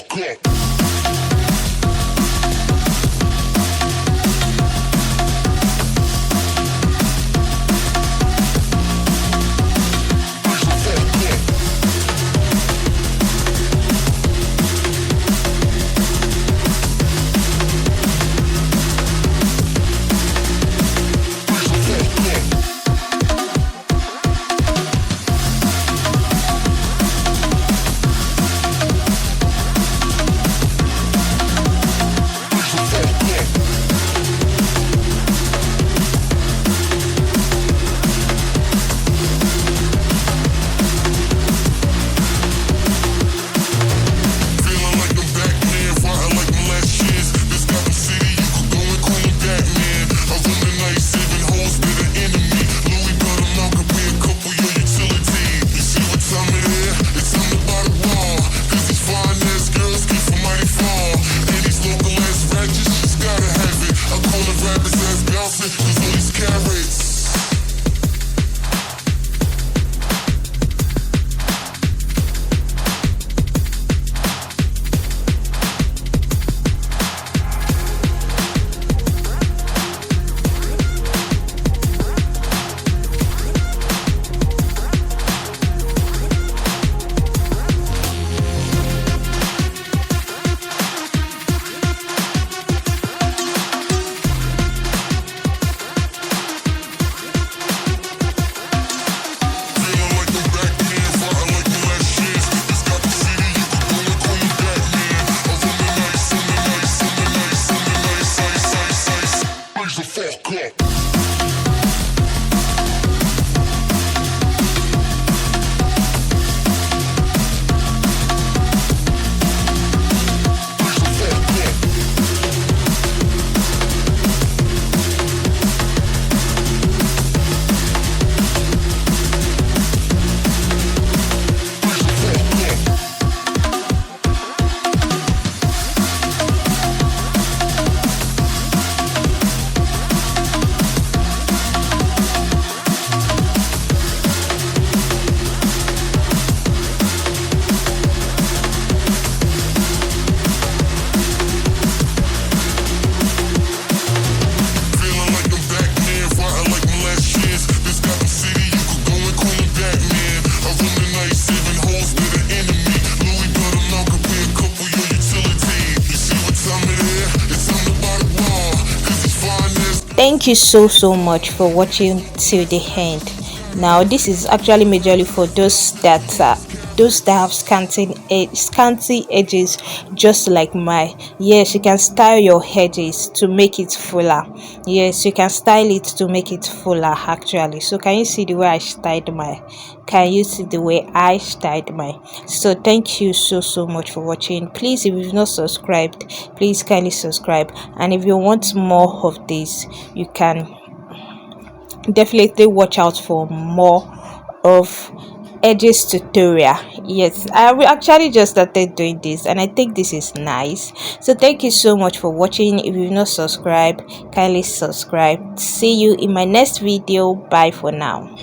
fuck up. Thank you so much for watching till the end. Now this is actually majorly for those that have scanty edges, just like my. Yes, you can style your edges to make it fuller. Yes, you can style it to make it fuller actually. So can you see the way I styled my? Can you see the way I styled my? So thank you so much for watching. Please, if you've not subscribed, please kindly subscribe, and if you want more of this, you can definitely watch out for more of edges tutorial. Yes, I actually just started doing this and I think this is nice. So thank you so much for watching. If you've not subscribed, kindly subscribe. See you in my next video. Bye for now.